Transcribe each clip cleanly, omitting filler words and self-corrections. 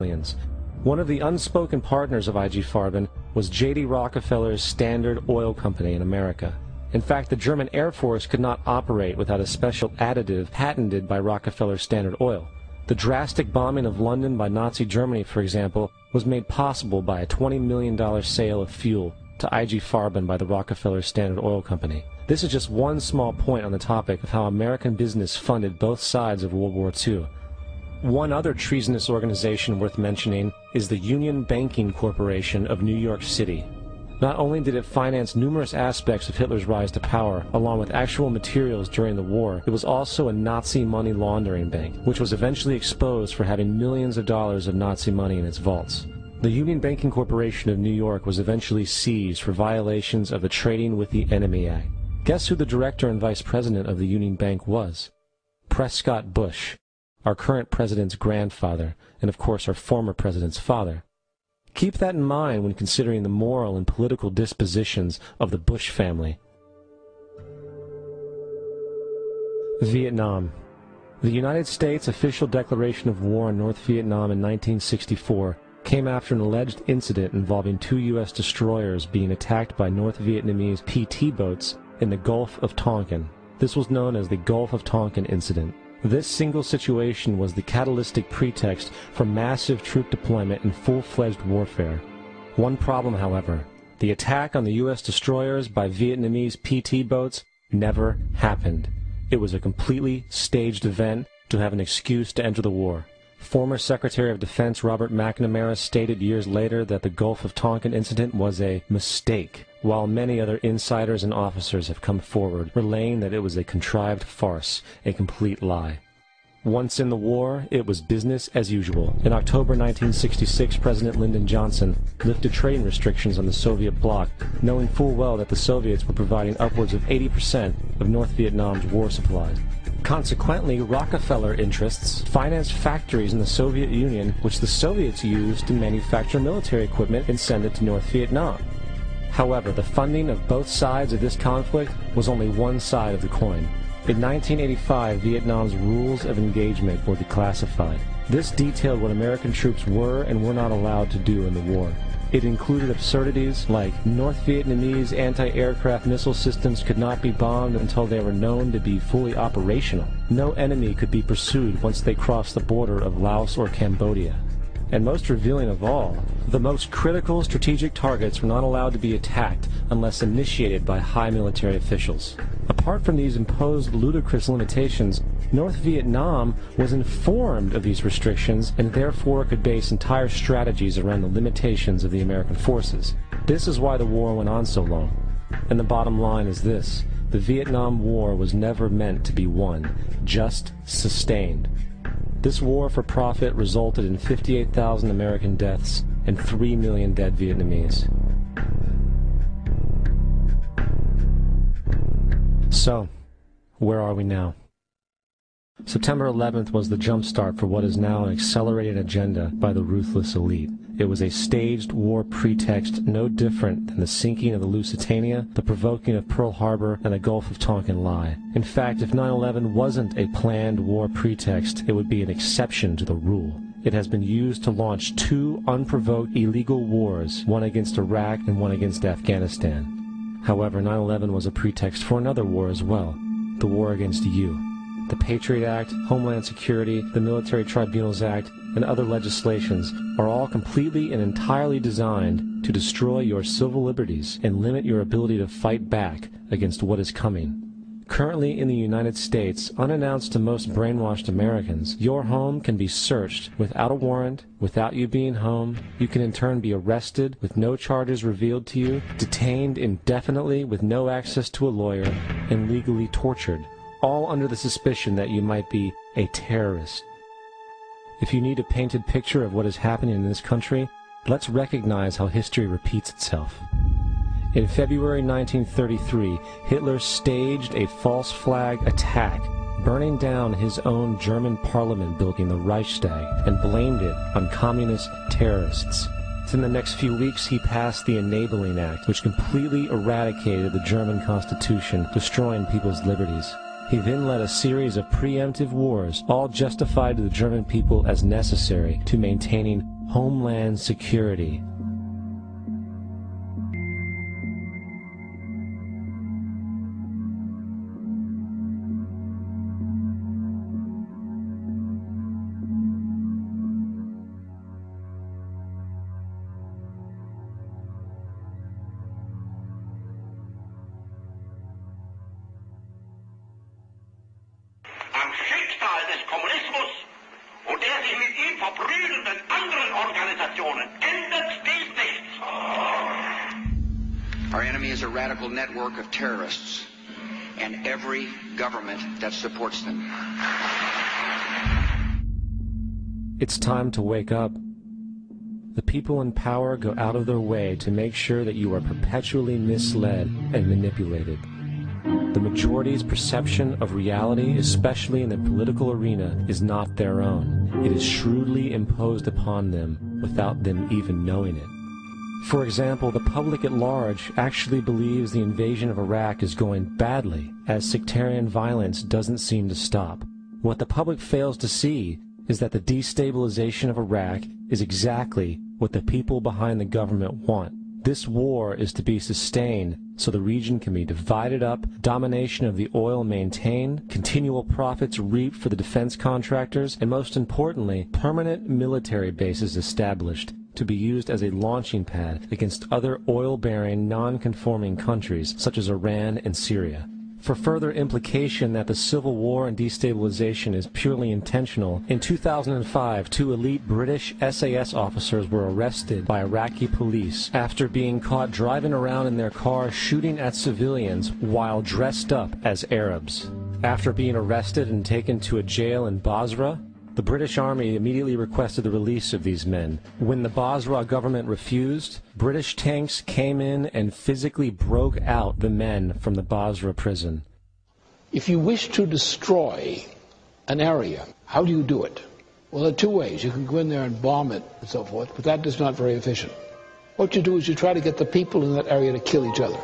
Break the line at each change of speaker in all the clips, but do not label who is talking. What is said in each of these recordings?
millions. One of the unspoken partners of IG Farben was J.D. Rockefeller's Standard Oil Company in America. In fact, the German Air Force could not operate without a special additive patented by Rockefeller's Standard Oil. The drastic bombing of London by Nazi Germany, for example, was made possible by a $20 million sale of fuel to IG Farben by the Rockefeller Standard Oil Company. This is just one small point on the topic of how American business funded both sides of World War II. One other treasonous organization worth mentioning is the Union Banking Corporation of New York City. Not only did it finance numerous aspects of Hitler's rise to power, along with actual materials during the war, it was also a Nazi money laundering bank, which was eventually exposed for having millions of dollars of Nazi money in its vaults. The Union Banking Corporation of New York was eventually seized for violations of the Trading with the Enemy Act. Guess who the director and vice president of the Union Bank was? Prescott Bush, our current president's grandfather, and of course our former president's father. Keep that in mind when considering the moral and political dispositions of the Bush family. Vietnam. The United States' official declaration of war on North Vietnam in 1964 came after an alleged incident involving 2 U.S. destroyers being attacked by North Vietnamese PT boats in the Gulf of Tonkin. This was known as the Gulf of Tonkin incident. This single situation was the catalytic pretext for massive troop deployment and full-fledged warfare. One problem, however: the attack on the U.S. destroyers by Vietnamese PT boats never happened. It was a completely staged event to have an excuse to enter the war. Former Secretary of Defense Robert McNamara stated years later that the Gulf of Tonkin incident was a mistake, while many other insiders and officers have come forward, relaying that it was a contrived farce, a complete lie. Once in the war, it was business as usual. In October 1966, President Lyndon Johnson lifted trading restrictions on the Soviet bloc, knowing full well that the Soviets were providing upwards of 80% of North Vietnam's war supplies. Consequently, Rockefeller interests financed factories in the Soviet Union, which the Soviets used to manufacture military equipment and send it to North Vietnam. However, the funding of both sides of this conflict was only one side of the coin. In 1985, Vietnam's rules of engagement were declassified. This detailed what American troops were and were not allowed to do in the war. It included absurdities like North Vietnamese anti-aircraft missile systems could not be bombed until they were known to be fully operational. No enemy could be pursued once they crossed the border of Laos or Cambodia. And most revealing of all, the most critical strategic targets were not allowed to be attacked unless initiated by high military officials. Apart from these imposed ludicrous limitations, North Vietnam was informed of these restrictions and therefore could base entire strategies around the limitations of the American forces. This is why the war went on so long. And the bottom line is this: the Vietnam War was never meant to be won, just sustained. This war for profit resulted in 58,000 American deaths and 3 million dead Vietnamese. So, where are we now? September 11th was the jumpstart for what is now an accelerated agenda by the ruthless elite. It was a staged war pretext no different than the sinking of the Lusitania, the provoking of Pearl Harbor, and the Gulf of Tonkin lie. In fact, if 9/11 wasn't a planned war pretext, it would be an exception to the rule. It has been used to launch 2 unprovoked illegal wars, one against Iraq and one against Afghanistan. However, 9/11 was a pretext for another war as well, the war against you. The Patriot Act, Homeland Security, the Military Tribunals Act, and other legislations are all completely and entirely designed to destroy your civil liberties and limit your ability to fight back against what is coming. Currently in the United States, unannounced to most brainwashed Americans, your home can be searched without a warrant, without you being home. You can in turn be arrested with no charges revealed to you, detained indefinitely with no access to a lawyer, and legally tortured, all under the suspicion that you might be a terrorist. If you need a painted picture of what is happening in this country, let's recognize how history repeats itself. In February 1933, Hitler staged a false flag attack, burning down his own German parliament building, the Reichstag, and blamed it on communist terrorists. Within the next few weeks, he passed the Enabling Act, which completely eradicated the German Constitution, destroying people's liberties. He then led a series of preemptive wars, all justified to the German people as necessary to maintaining homeland security.
Am Schicksal des Kommunismus und der sich mit ihm verbrüdernden anderen Organisationen ändert dies nichts.
Our enemy is a radical network of terrorists and every government that supports them.
It's time to wake up. The people in power go out of their way to make sure that you are perpetually misled and manipulated. The majority's perception of reality, especially in the political arena, is not their own. It is shrewdly imposed upon them without them even knowing it. For example, the public at large actually believes the invasion of Iraq is going badly, as sectarian violence doesn't seem to stop. What the public fails to see is that the destabilization of Iraq is exactly what the people behind the government want. This war is to be sustained so the region can be divided up, domination of the oil maintained, continual profits reaped for the defense contractors, and most importantly, permanent military bases established to be used as a launching pad against other oil-bearing, non-conforming countries such as Iran and Syria. For further implication that the civil war and destabilization is purely intentional, in 2005, 2 elite British SAS officers were arrested by Iraqi police after being caught driving around in their car shooting at civilians while dressed up as Arabs. After being arrested and taken to a jail in Basra, the British Army immediately requested the release of these men. When the Basra government refused, British tanks came in and physically broke out the men from the Basra prison.
If you wish to destroy an area, how do you do it? Well, there are 2 ways. You can go in there and bomb it and so forth, but that is not very efficient. What you do is you try to get the people in that area to kill each other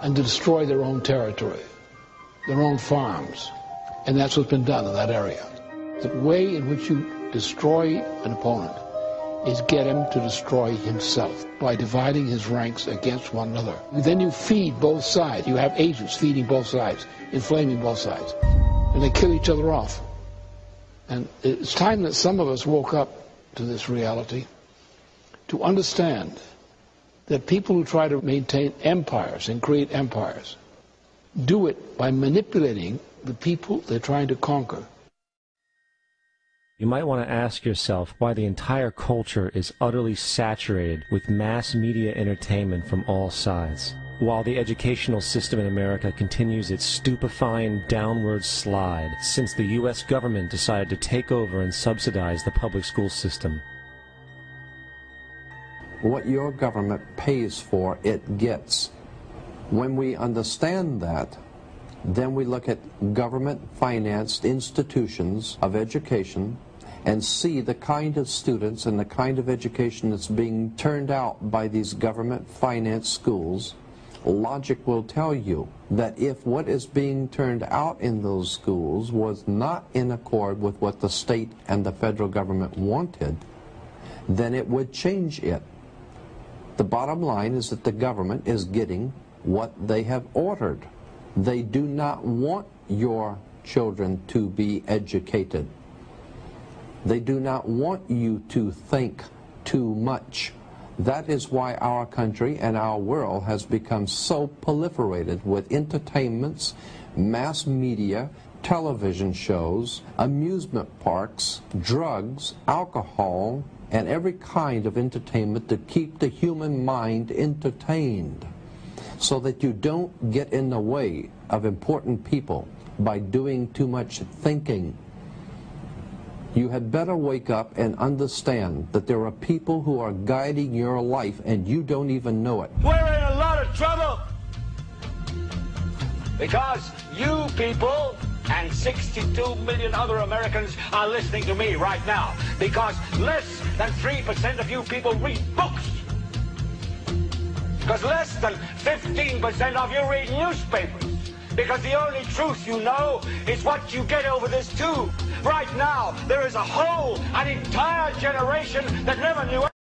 and to destroy their own territory, their own farms. And that's what's been done in that area. The way in which you destroy an opponent is get him to destroy himself by dividing his ranks against one another. Then you feed both sides. You have agents feeding both sides, inflaming both sides. And they kill each other off. And it's time that some of us woke up to this reality, to understand that people who try to maintain empires and create empires do it by manipulating the people they're trying to conquer.
You might want to ask yourself why the entire culture is utterly saturated with mass media entertainment from all sides, while the educational system in America continues its stupefying downward slide since the U.S. government decided to take over and subsidize the public school system.
What your government pays for, it gets. When we understand that, then we look at government-financed institutions of education and see the kind of students and the kind of education that's being turned out by these government-financed schools. Logic will tell you that if what is being turned out in those schools was not in accord with what the state and the federal government wanted, then it would change it. The bottom line is that the government is getting what they have ordered. They do not want your children to be educated. They do not want you to think too much. That is why our country and our world has become so proliferated with entertainments, mass media, television shows, amusement parks, drugs, alcohol, and every kind of entertainment to keep the human mind entertained, so that you don't get in the way of important people by doing too much thinking. You had better wake up and understand that there are people who are guiding your life and you don't even know it.
We're in a lot of trouble because you people and 62 million other Americans are listening to me right now, because less than 3% of you people read books. Because less than 15% of you read newspapers. Because the only truth you know is what you get over this tube. Right now, there is a whole, an entire generation that never knew